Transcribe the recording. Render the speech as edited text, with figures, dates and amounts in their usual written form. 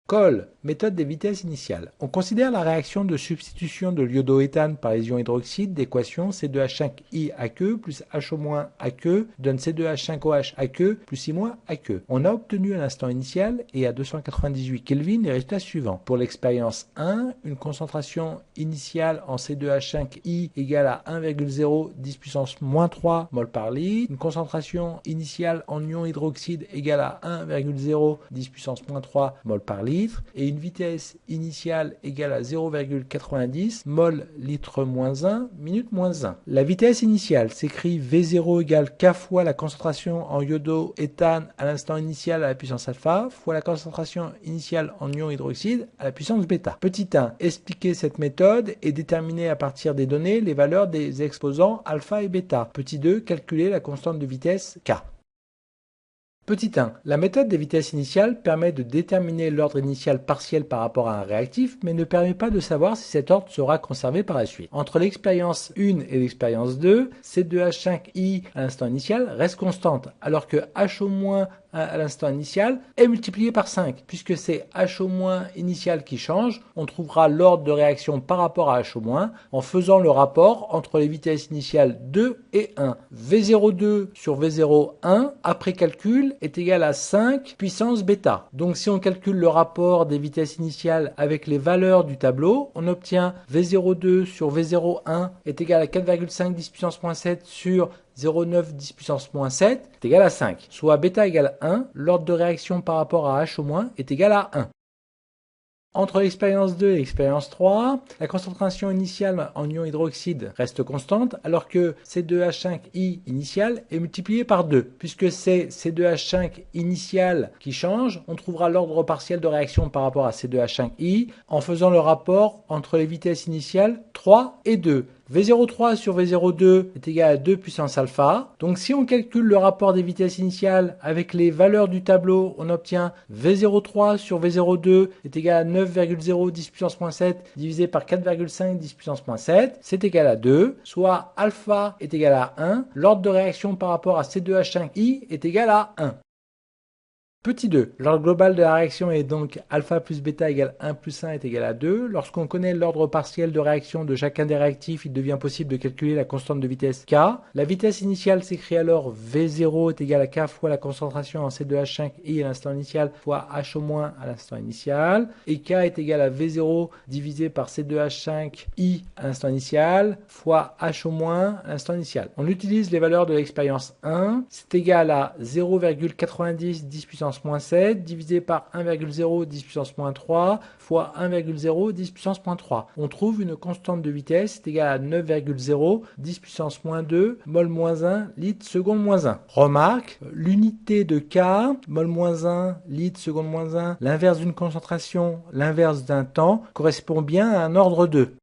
Cole, méthode des vitesses initiales. On considère la réaction de substitution de l'iodoéthane par les ions hydroxyde d'équation C2H5I aqueux plus HO- aqueux donne C2H5OH aqueux plus I- aqueux. On a obtenu à l'instant initial et à 298 Kelvin les résultats suivants. Pour l'expérience 1, une concentration initiale en C2H5I égale à 1,0 10 puissance moins 3 mol par litre. Une concentration initiale en ion hydroxyde égale à 1,0 10 puissance moins 3 mol par litre. Et une vitesse initiale égale à 0,90 mol litre moins 1 minute moins 1. La vitesse initiale s'écrit V0 égale K fois la concentration en iodoéthane à l'instant initial à la puissance alpha fois la concentration initiale en ion hydroxyde à la puissance bêta. Petit 1. Expliquer cette méthode et déterminer à partir des données les valeurs des exposants alpha et bêta. Petit 2. Calculer la constante de vitesse K. Petit 1. La méthode des vitesses initiales permet de déterminer l'ordre initial partiel par rapport à un réactif, mais ne permet pas de savoir si cet ordre sera conservé par la suite. Entre l'expérience 1 et l'expérience 2, C2H5I à l'instant initial reste constante, alors que HO- à l'instant initial est multiplié par 5. Puisque c'est HO- initial qui change, on trouvera l'ordre de réaction par rapport à HO- en faisant le rapport entre les vitesses initiales 2 et 1. V02 sur V01, après calcul, est égal à 5 puissance bêta. Donc si on calcule le rapport des vitesses initiales avec les valeurs du tableau, on obtient V02 sur V01 est égal à 4,5 10 puissance moins 7 sur 0,9 10 puissance moins 7 est égal à 5. Soit bêta égale 1, l'ordre de réaction par rapport à H au- est égal à 1. Entre l'expérience 2 et l'expérience 3, la concentration initiale en ion hydroxyde reste constante alors que C2H5I initial est multiplié par 2. Puisque c'est C2H5 initial qui change, on trouvera l'ordre partiel de réaction par rapport à C2H5I en faisant le rapport entre les vitesses initiales 3 et 2. V03 sur V02 est égal à 2 puissance alpha. Donc si on calcule le rapport des vitesses initiales avec les valeurs du tableau, on obtient V03 sur V02 est égal à 9,0 10 puissance moins 7 divisé par 4,5 10 puissance moins 7, c'est égal à 2, soit alpha est égal à 1. L'ordre de réaction par rapport à C2H5I est égal à 1. Petit 2. L'ordre global de la réaction est donc alpha plus bêta égale 1 plus 1 est égal à 2. Lorsqu'on connaît l'ordre partiel de réaction de chacun des réactifs, il devient possible de calculer la constante de vitesse K. La vitesse initiale s'écrit alors V0 est égal à K fois la concentration en C2H5I à l'instant initial fois H- à l'instant initial. Et K est égal à V0 divisé par C2H5I à l'instant initial fois H- à l'instant initial. On utilise les valeurs de l'expérience 1. C'est égal à 0,90 10 puissance moins 7 divisé par 1,0 10 puissance moins 3 fois 1,0 10 puissance moins 3. On trouve une constante de vitesse égale à 9,0 10 puissance moins 2 mol moins 1 litre seconde moins 1. Remarque, l'unité de K, mol moins 1 litre seconde moins 1, l'inverse d'une concentration, l'inverse d'un temps, correspond bien à un ordre 2.